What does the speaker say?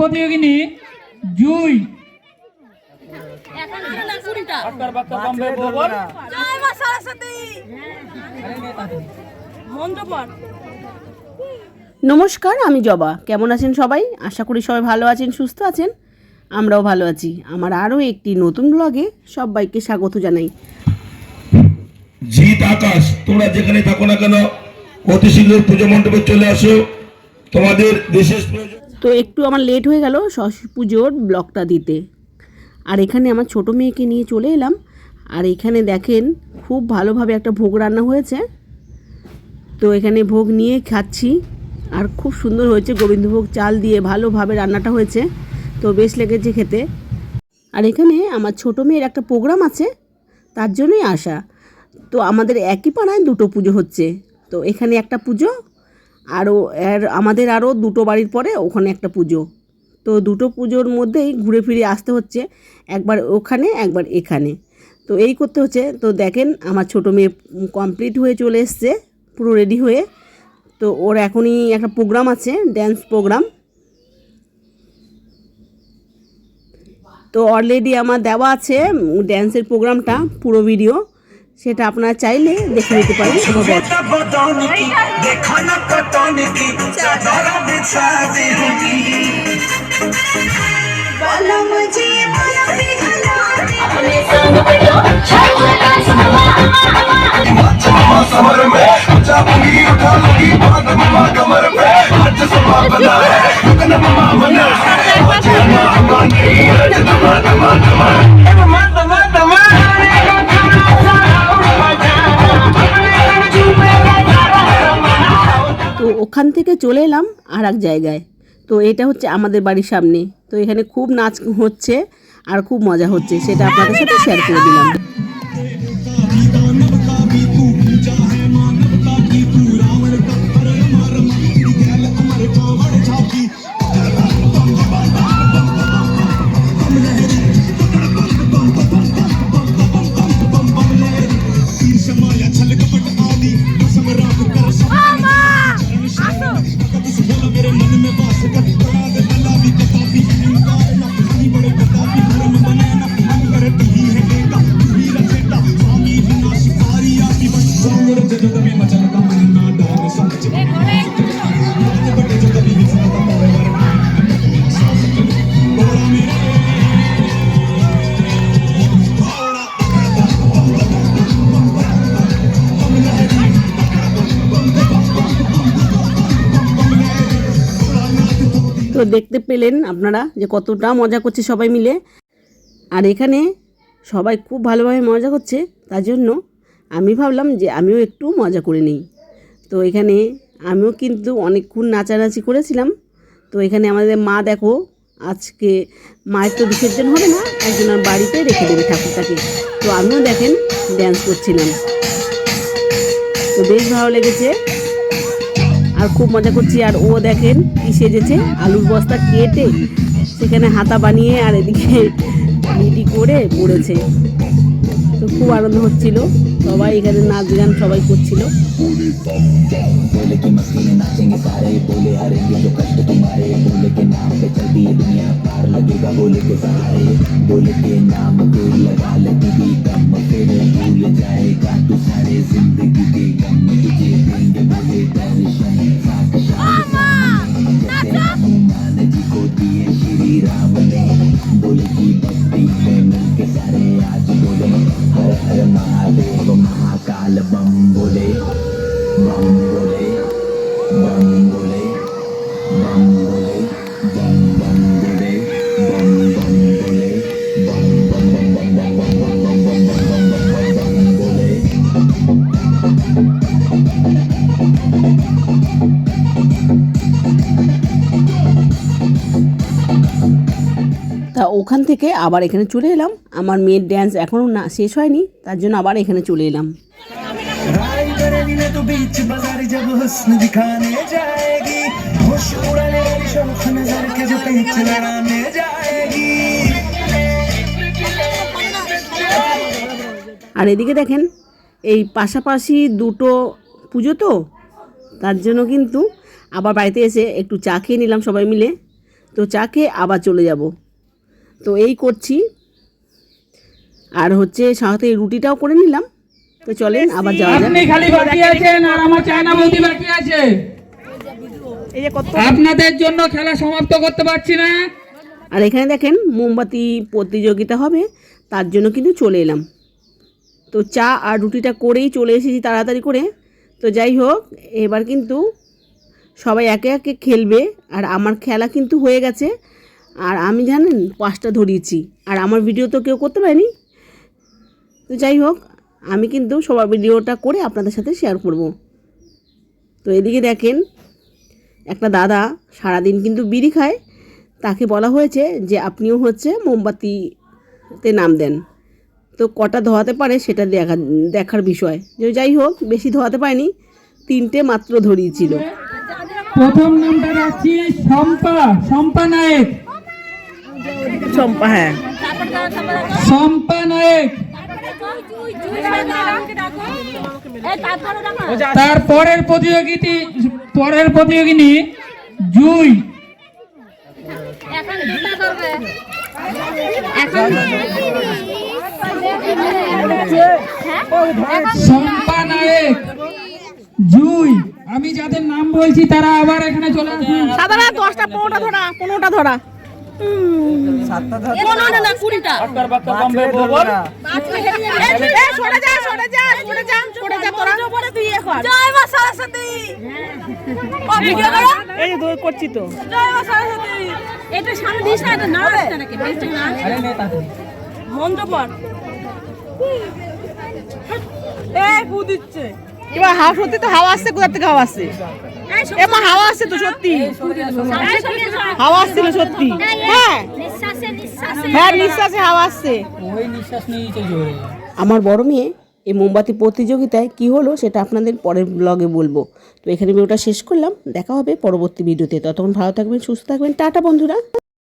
প্রতিযোগিনী জুই। নমস্কার, আমি জবা। কেমন আছেন সবাই? আশা করি সবাই ভালো আছেন, সুস্থ আছেন। আমরাও ভালো আছি। আমার আরও একটি নতুন ব্লগে সবাইকে স্বাগত জানাই। জিৎ আকাশ, তোমরা যেখানে থাকো না কেন অতি শীঘ্র পুজো মণ্ডপে চলে আসো, তোমাদের বিশেষ প্রয়োজন। তো একটু আমার লেট হয়ে গেল সরস্বতী পুজোর ব্লগটা দিতে। আর এখানে আমার ছোট মেয়েকে নিয়ে চলে এলাম। আর এখানে দেখেন খুব ভালোভাবে একটা ভোগ রান্না হয়েছে। তো এখানে ভোগ নিয়ে খাচ্ছি। আর খুব সুন্দর হয়েছে, গোবিন্দভোগ চাল দিয়ে ভালোভাবে রান্নাটা হয়েছে। তো বেশ লেগেছে খেতে। আর এখানে আমার ছোট মেয়ের একটা প্রোগ্রাম আছে, তার জন্যই আসা। তো আমাদের একই পাড়ায় দুটো পুজো হচ্ছে। তো এখানে একটা পুজো, আমাদের আরও দুটো বাড়ির পরে ওখানে একটা পুজো। তো দুটো পুজোর মধ্যেই ঘুরে ফিরে আসতে হচ্ছে, একবার ওখানে একবার এখানে। তো এই করতে হচ্ছে। তো দেখেন আমার ছোটো মেয়ে কমপ্লিট হয়ে চলে এসছে, পুরো রেডি হয়ে। তো ওর এখনই একটা প্রোগ্রাম আছে, ড্যান্স প্রোগ্রাম। তো অলরেডি আমার দেওয়া আছে ড্যান্সের প্রোগ্রামটা, পুরো ভিডিও। সেটা আপনারা চাইলে দেখে নিতে পারেন। তো ওখান থেকে চলে এলাম আর এক জায়গায়। তো এটা হচ্ছে আমাদের বাড়ির সামনে। তো এখানে খুব নাচ হচ্ছে আর খুব মজা হচ্ছে, সেটা আপনাদের সাথে শেয়ার করে দিলাম। তো দেখতে পেলেন আপনারা যে কতটা মজা করছে সবাই মিলে। আর এখানে সবাই খুব ভালোভাবে মজা করছে, তার জন্য আমি ভাবলাম যে আমিও একটু মজা করে নিই। তো এখানে আমিও কিন্তু অনেকক্ষণ নাচানাচি করেছিলাম। তো এখানে আমাদের মা দেখো, আজকে মায়ের তো বিসর্জন হবে না, একজনের বাড়িতে রেখে দেবে ঠাকুরটাকে। তো আমিও দেখেন ড্যান্স করছিলাম। তো বেশ ভালো লেগেছে আর খুব মজা করছি। আর ও দেখেন কি সেজেছে, আলুর বস্তা কেটে সেখানে হাতা বানিয়ে আর এদিকে মিটি করে পড়েছে। তো খুব আনন্দ হচ্ছিল, সবাই এখানে নাচ গান সবাই করছিল। महाकाल बम बोले बम बोले बम बोले बम बोले बम बम बोले बम बम बोले बम बम बम बम बम बम बम बम बम बम बम बोले। তা ওখান থেকে আবার এখানে চলে এলাম। আমার মেয়ের ড্যান্স এখনও না শেষ হয়নি, তার জন্য আবার এখানে চলে এলাম। আর এদিকে দেখেন এই পাশাপাশি দুটো পুজো, তো তার জন্য কিন্তু আবার বাড়িতে এসে একটু চা খেয়ে নিলাম সবাই মিলে। তো চা খেয়ে আবার চলে যাব। তো এই করছি, আর হচ্ছে সাথে রুটিটাও করে নিলাম। তো চলেন আবার যাওয়া যাক। আপনি খালি বাকি আছেন আর আমার চায়না বৌদি বাকি আছে। এই যে কত, আপনাদের জন্য খেলা সমাপ্ত করতে পারছি না। আর এখানে দেখেন মোমবাতি প্রতিযোগিতা হবে, তার জন্য কিন্তু চলে এলাম। তো চা আর রুটিটা করেই চলে এসেছি তাড়াতাড়ি করে। তো যাই হোক, এবার কিন্তু সবাই একে একে খেলবে, আর আমার খেলা কিন্তু হয়ে গেছে। আর আমি জানেন 5টা ধরিয়েছি, আর আমার ভিডিও তো কেউ করতে পারেনি। তো যাই হোক, আমি কিন্তু সবার ভিডিওটা করে আপনাদের সাথে শেয়ার করব। তো এদিকে দেখেন একটা দাদা সারাদিন কিন্তু বিড়ি খায়, তাকে বলা হয়েছে যে আপনিও হচ্ছে মোমবাতিতে নাম দেন। তো কটা ধোয়াতে পারে সেটা দেখার বিষয়। যাই হোক, বেশি ধোয়াতে পারেনি, 3টে মাত্র ধরিয়েছিল। প্রথম নামটা রাখছি শম্পা নায়েক। চম্পা, হ্যাঁ শম্পা নায়েক। তার পরের প্রতিযোগিনী জুই। শম্পা নায়েক, জুই। আমি যাদের নাম বলছি তারা আবার এখানে চলে আসুন। সাধারণ 10টা 15টা ধরা, 15টা ধরা। করছি তো এবার হাওয়া, সত্যি তো হাওয়া আসছে। কোথা থেকে হাওয়া আসছে? এমা হাওয়া আসছে তো, সত্যি হাওয়া আসছিল সত্যি। হ্যাঁ হ্যাঁ, নিঃশ্বাসে হাওয়া আসছে। আমার বড় মেয়ে এই মোমবাতি প্রতিযোগিতায় কি হলো সেটা আপনাদের পরের ব্লগে বলবো। তো এখানে ভিডিওটা শেষ করলাম, দেখা হবে পরবর্তী ভিডিওতে। ততক্ষণ ভালো থাকবেন, সুস্থ থাকবেন, টাটা বন্ধুরা।